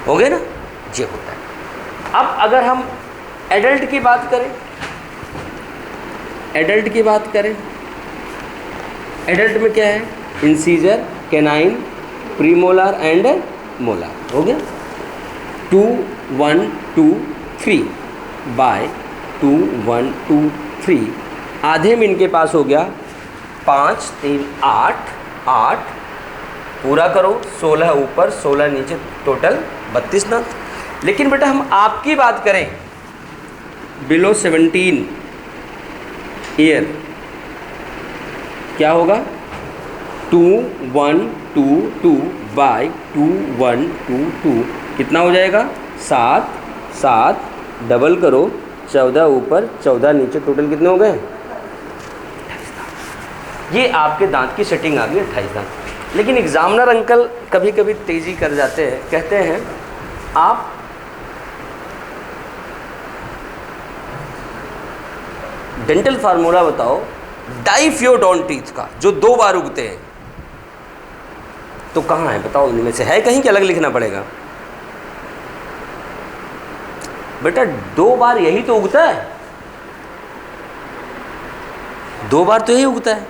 हो गया ना, ये होता है। अब अगर हम एडल्ट की बात करें, एडल्ट की बात करें, एडल्ट में क्या है, incisor, canine, premolar and molar. हो गया 2 1 2 3 बाय 2 1 2 3, आधे में इनके पास हो गया 5 3 8 8, पूरा करो 16 ऊपर 16 नीचे, टोटल 32 दांत। लेकिन बेटा हम आपकी बात करें बिलो 17 ईयर, क्या होगा 2 1 2 2 बाई 2 1 2 2, कितना हो जाएगा 7 7, डबल करो 14 ऊपर 14 नीचे, टोटल कितने हो गए, ये आपके दांत की सेटिंग आ गई 28 दांत। लेकिन एग्जामिनर अंकल कभी कभी तेज़ी कर जाते हैं, कहते हैं आप डेंटल फार्मूला बताओ डाइफ्योडोंटिथ का जो 2 बार उगते हैं, तो कहाँ है बताओ, इनमें से है कहीं कि अलग लिखना पड़ेगा? बेटा 2 बार यही तो उगता है, 2 बार तो यही उगता है,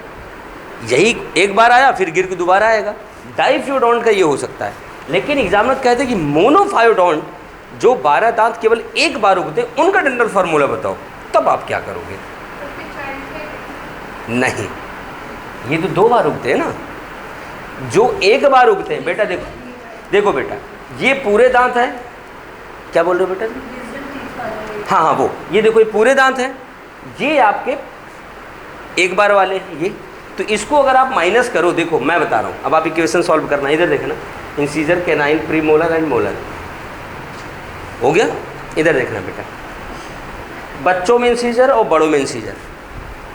यही एक बार आया फिर गिर के दोबारा आएगा। डाइफ्योडोंट का ये हो सकता है, लेकिन एग्जामिनर कहते हैं कि मोनोफायोडोंट जो 12 दांत केवल एक बार उगते हैं, उनका डेंटल फार्मूला बताओ, तब आप क्या करोगे? नहीं, ये तो 2 बार उगते हैं ना, जो एक बार उगते हैं। बेटा देखो देखो बेटा, ये पूरे दांत है, क्या बोल रहे हो बेटा? हाँ हाँ वो, ये देखो ये पूरे दांत है, ये आपके एक बार वाले हैं ये, तो इसको अगर आप माइनस करो, देखो मैं बता रहा हूँ, अब आप इक्वेशन सॉल्व करना, इधर देखना, incisor, canine, premolar and molar, हो गया। इधर देखना बेटा, बच्चों में इंसीजर और बड़ों में इंसीजर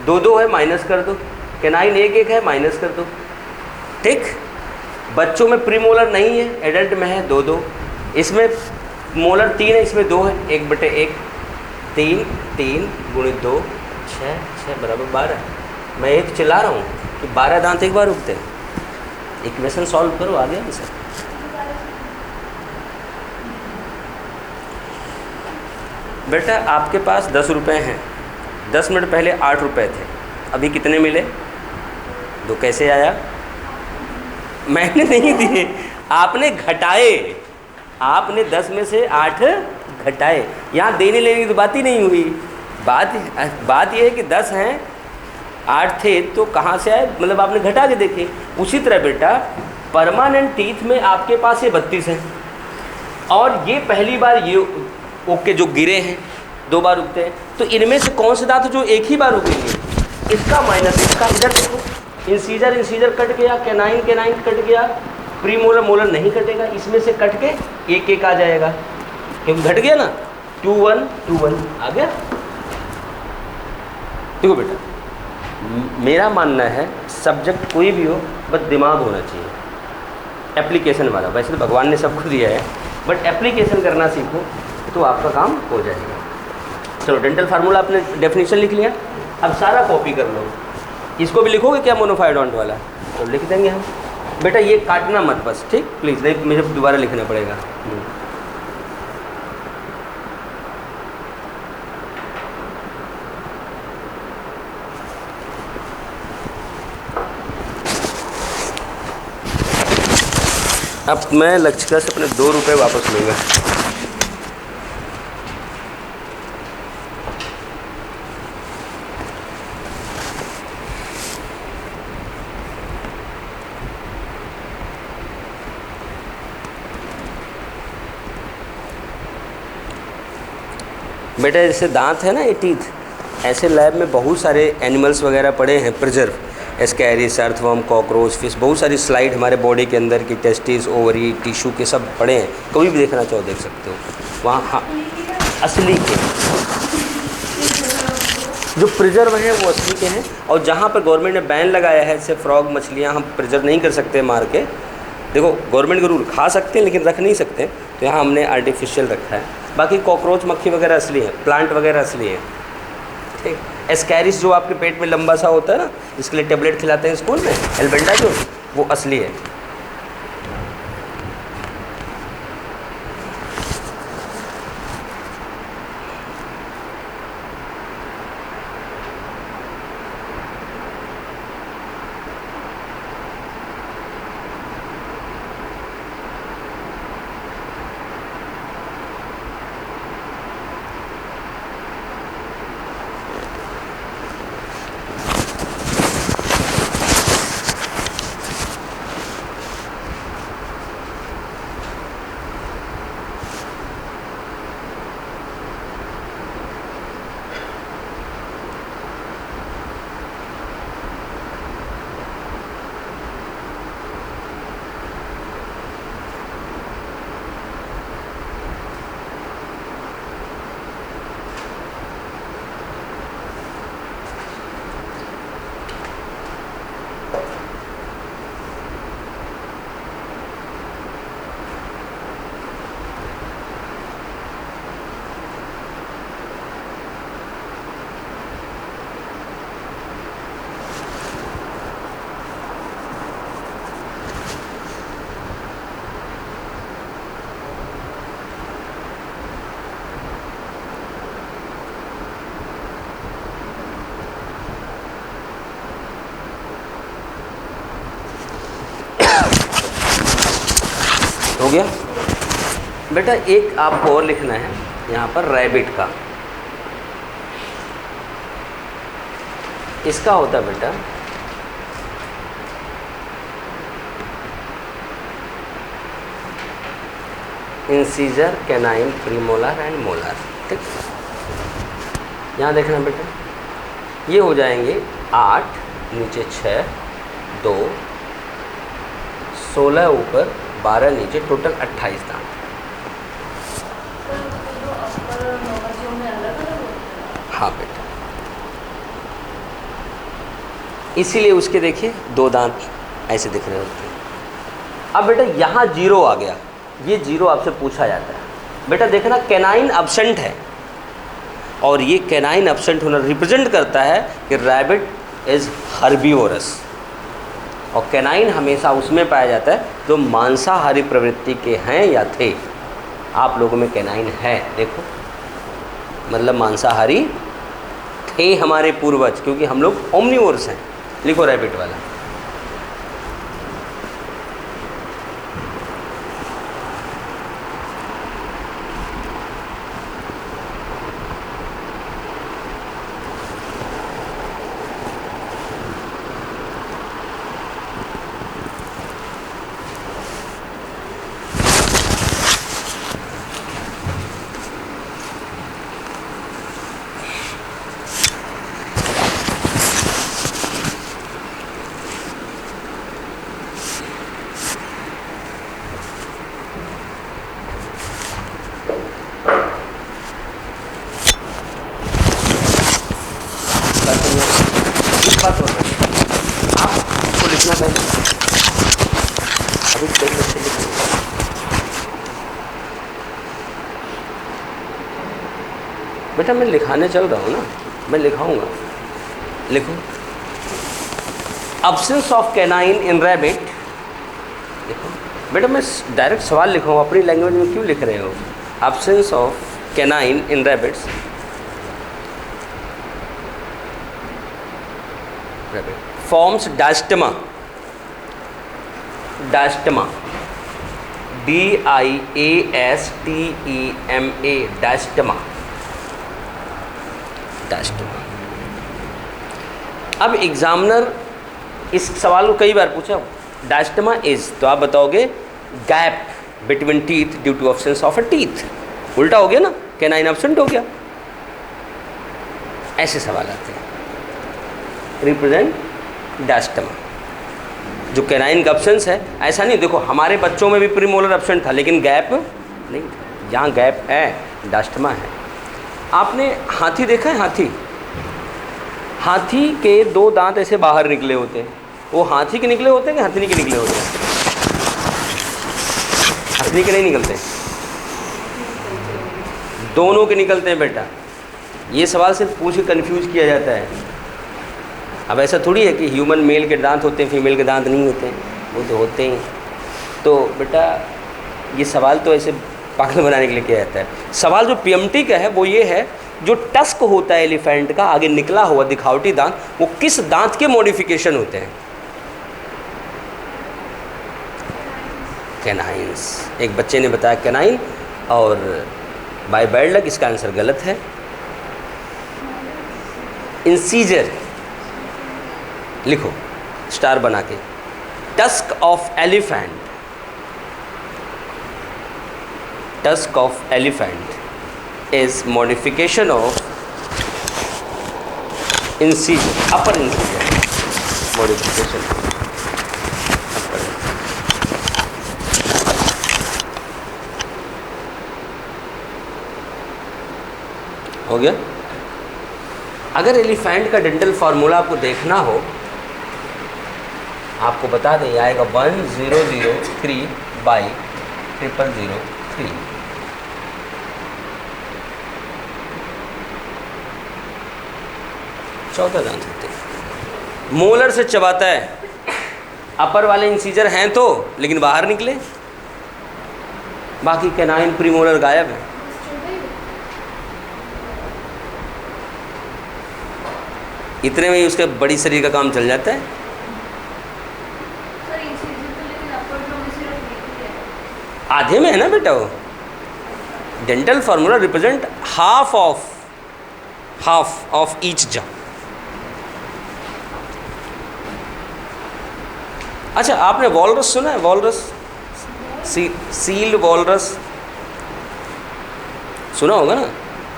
2 2 है, माइनस कर दो, कैनाइन 1 1 है, माइनस कर दो, ठीक। बच्चों में प्रीमोलर नहीं है, एडल्ट में है 2 2, इसमें मोलर 3 है, इसमें 2 है, 1/1, 3 3 गुणित 2 6 6 बराबर 12। मैं एक चिल्ला रहा हूँ कि 12 दांत एक बार उगते हैं। इक्वेशन सॉल्व करो, आ गया सर। बेटा आपके पास 10 रुपये हैं, 10 मिनट पहले 8 रुपये थे, अभी कितने मिले? 2 कैसे आया? मैंने नहीं दिए, आपने घटाए, आपने 10 में से 8 घटाए। यहाँ देने लेने की तो बात ही नहीं हुई, बात यह है कि 10 हैं, 8 थे, तो कहाँ से आए, मतलब आपने घटा के देखे। उसी तरह बेटा परमानेंट टीथ में आपके पास ये 32 हैं, और ये पहली बार ये ओके जो गिरे हैं 2 बार उगते हैं, तो इनमें से कौन से दांत जो एक ही बार उगेंगे, इसका माइनस इसका। इधर देखो, इंसीजर इंसीजर कट गया, कैनाइन कैनाइन कट गया, प्रीमोलर मोलर नहीं कटेगा, इसमें से कट के 1 1 आ जाएगा, क्योंकि घट गया ना, 2 1 2 1 आ गया। देखो बेटा, मेरा मानना है सब्जेक्ट कोई भी हो, बस दिमाग होना चाहिए एप्लीकेशन वाला। वैसे तो भगवान ने सबको दिया है, बट एप्लीकेशन करना सीखो तो आपका काम हो जाएगा। चलो, डेंटल फार्मूला आपने डेफिनेशन लिख लिया, अब सारा कॉपी कर लो। इसको भी लिखोगे क्या मोनोफायोडोंट वाला? तो लिख देंगे हम। बेटा ये काटना मत बस, ठीक प्लीज़, नहीं मुझे दोबारा लिखना पड़ेगा। अब मैं लक्षिका से अपने 2 रुपये वापस लूँगा। बेटा जैसे दांत है ना, ये टीथ, ऐसे लैब में बहुत सारे एनिमल्स वगैरह पड़े हैं preserve, Ascaris, earthworm, cockroach, fish, बहुत सारी स्लाइड हमारे बॉडी के अंदर की, टेस्टिस, ओवरी, टिश्यू के सब पड़े हैं, कभी भी देखना चाहो देख सकते हो वहाँ। हाँ, असली के जो प्रिजर्व हैं वो असली के हैं, और जहाँ पर गवर्नमेंट ने बैन लगाया है, जैसे फ्रॉग मछलियाँ हम प्रिजर्व नहीं कर सकते मार के, देखो गवर्नमेंट का रूल, खा सकते हैं लेकिन रख नहीं सकते, तो यहाँ हमने आर्टिफिशियल रखा है। बाकी कॉकरोच, मक्खी वगैरह असली है, प्लांट वगैरह असली है, ठीक। एस्कैरिस जो आपके पेट में लंबा सा होता है ना, जिसके लिए टेबलेट खिलाते हैं स्कूल में, एल्बेंडाजोल, वो असली है। गया बेटा। एक आपको और लिखना है यहाँ पर रैबिट का। इसका होता है बेटा incisor, canine, premolar and molar. ठीक, यहाँ देखना बेटा, ये हो जाएंगे 8, नीचे 6, 2, 16 ऊपर, 12 नीचे, टोटल 28 दांत। हाँ बेटा, इसीलिए उसके देखिए 2 दांत ऐसे दिख रहे होते हैं। अब बेटा यहाँ 0 आ गया, ये 0 आपसे पूछा जाता है। बेटा देखना कैनाइन अब्सेंट है, और ये कैनाइन अब्सेंट होना रिप्रेजेंट करता है कि रैबिट इज़ हर्बीवोरस। और कैनाइन हमेशा उसमें पाया जाता है जो मांसाहारी प्रवृत्ति के हैं या थे। आप लोगों में कैनाइन है, देखो, मतलब मांसाहारी थे हमारे पूर्वज, क्योंकि हम लोग ओमनिवोरस हैं। लिखो रैबिट वाला। आपको लिखना है अभी कई बच्चे लिखेंगे। बेटा मैं लिखाने चल रहा हूँ ना, मैं लिखाऊंगा। लिखो absence of canine in rabbit. देखो बेटा मैं डायरेक्ट सवाल लिखूँ, अपनी लैंग्वेज में क्यों लिख रहे हो? Absence of canine in rabbits, forms diastema, diastema, DIASTEMA, diastema, diastema. अब एग्जामिनर इस सवाल को कई बार पूछा, डायस्टेमा इज, तो आप बताओगे gap between teeth due to absence of a teeth. उल्टा हो गया ना, कैनाइन एब्सेंट हो गया। ऐसे सवाल आते हैं। रिप्रेजेंट डायस्टेमा, जो कैनाइन का एब्सेंस है। ऐसा नहीं, देखो हमारे बच्चों में भी प्रीमोलर एब्सेंट था लेकिन गैप नहीं था। जहाँ गैप है डायस्टेमा है। आपने हाथी देखा है? हाथी के 2 दांत ऐसे बाहर निकले होते हैं। वो हाथी के निकले होते हैं कि हथनी के निकले होते हैं? हथनी के नहीं निकलते, दोनों के निकलते हैं बेटा। ये सवाल सिर्फ पूछ के कन्फ्यूज किया जाता है। अब ऐसा थोड़ी है कि ह्यूमन मेल के दांत होते हैं, फीमेल के दांत नहीं होते हैं, वो तो होते हैं। तो बेटा ये सवाल तो ऐसे पागल बनाने के लिए किया जाता है। सवाल जो PMT का है वो ये है, जो टस्क होता है एलिफेंट का, आगे निकला हुआ दिखावटी दांत, वो किस दांत के मॉडिफिकेशन होते हैं? कैनाइंस। एक बच्चे ने बताया कैनाइन, और बाय बैड लक इसका आंसर गलत है। इंसीजर लिखो स्टार बना के। Tusk of elephant, tusk of elephant is modification of incisor, upper incisor modification. हो गया। अगर एलिफेंट का डेंटल फार्मूला आपको देखना हो, आपको बता दें, आएगा 1003/0003। चौदह दांत होते हैं। मोलर से चबाता है, अपर वाले इंसीजर हैं तो, लेकिन बाहर निकले, बाकी कैनाइन प्रीमोलर गायब है। इतने में ही उसके बड़ी शरीर का काम चल जाता है। आधे में है ना बेटा वो। Dental formula represent half of each jaw. अच्छा, आपने वॉलरस सुना है? वॉलरस, सील वॉलरस सुना होगा ना,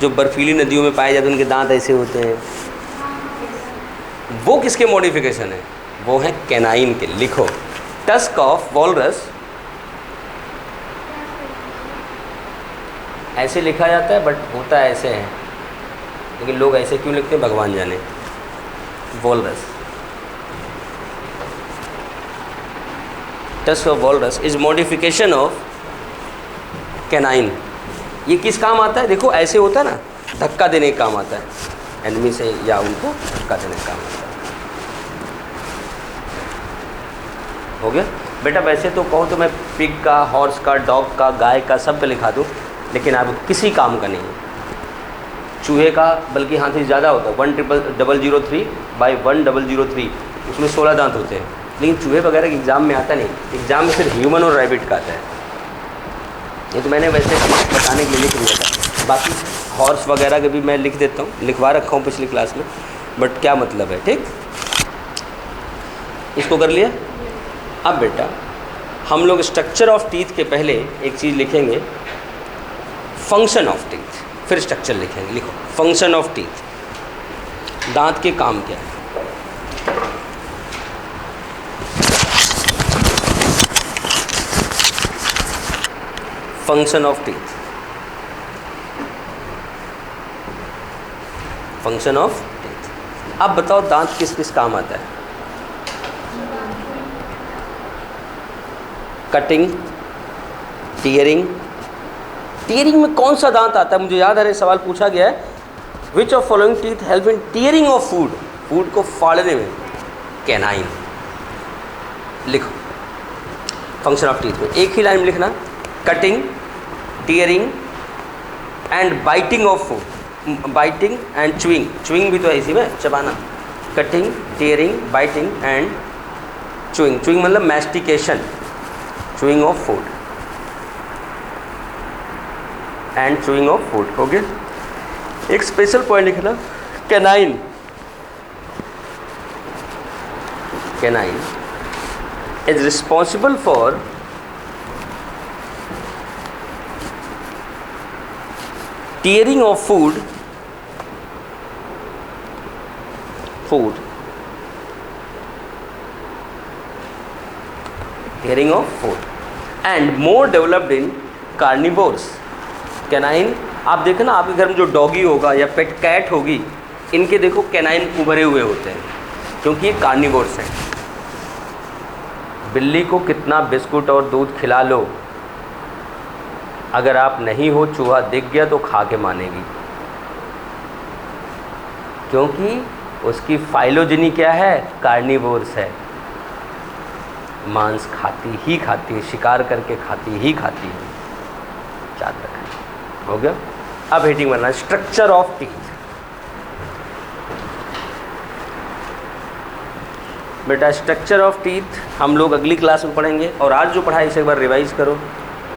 जो बर्फीली नदियों में पाए जाते हैं, उनके दांत ऐसे होते हैं। वो किसके मॉडिफिकेशन है? वो है कैनाइन के। लिखो, टस्क ऑफ वॉलरस, ऐसे लिखा जाता है बट होता है ऐसे है, लेकिन लोग ऐसे क्यों लिखते हैं भगवान जाने। Walrus, tusk of walrus is modification of canine. ये किस काम आता है? देखो ऐसे होता है ना, धक्का देने का काम आता है, एनिमी से या उनको धक्का देने का काम आता है। हो गया बेटा। वैसे तो कहो तो मैं पिग का, हॉर्स का, डॉग का, गाय का, सब पे लिखा दूँ, लेकिन अब किसी काम का नहीं है। चूहे का बल्कि हाथी ज़्यादा होता है, 1,003/1,003, उसमें 16 दांत होते हैं, लेकिन चूहे वगैरह के एग्ज़ाम में आता नहीं। एग्ज़ाम में सिर्फ ह्यूमन और रैबिट का आता है। ये तो मैंने वैसे बताने के लिए लिख दिया था। बाकी हॉर्स वगैरह के भी मैं लिख देता हूँ, लिखवा रखा हूँ पिछली क्लास में, बट क्या मतलब है। ठीक, इसको कर लिया। अब बेटा हम लोग स्ट्रक्चर ऑफ टीथ के पहले एक चीज़ लिखेंगे, फंक्शन ऑफ टीथ, फिर स्ट्रक्चर लिखेंगे। लिखो, फंक्शन ऑफ टीथ, दांत के काम क्या है। Function of teeth, function of teeth. अब बताओ दांत किस किस काम आता है? Cutting, tearing. टीयरिंग में कौन सा दांत आता है? मुझे याद है सवाल पूछा गया है, which of following teeth help in tearing of food, food को फाड़ने में। कैनाइन। लिखो, फंक्शन ऑफ टीथ में एक ही लाइन में लिखना, cutting, tearing and biting of food. Biting and chewing, chewing भी तो है इसी में, चबाना। Cutting, tearing, biting and chewing. Chewing मतलब mastication, chewing of food and chewing of food. हो गया। एक स्पेशल पॉइंट लिखना, canine. Canine is responsible for tearing of food, tearing of food and more developed in carnivores. Canine, आप देखो ना, आपके घर में जो डॉगी होगा या पेट कैट होगी, इनके देखो कैनाइन उभरे हुए होते हैं, क्योंकि ये कार्निवोर्स हैं। बिल्ली को कितना बिस्कुट और दूध खिला लो, अगर आप नहीं हो, चूहा दिख गया तो खा के मानेगी, क्योंकि उसकी फाइलोजेनी क्या है? कार्निवोर्स है। मांस खाती ही खाती है, शिकार करके खाती ही खाती है। याद रखें। हो गया। अब हेडिंग बनना, स्ट्रक्चर ऑफ टीथ। बेटा स्ट्रक्चर ऑफ टीथ हम लोग अगली क्लास में पढ़ेंगे, और आज जो पढ़ाई इसे एक बार रिवाइज करो।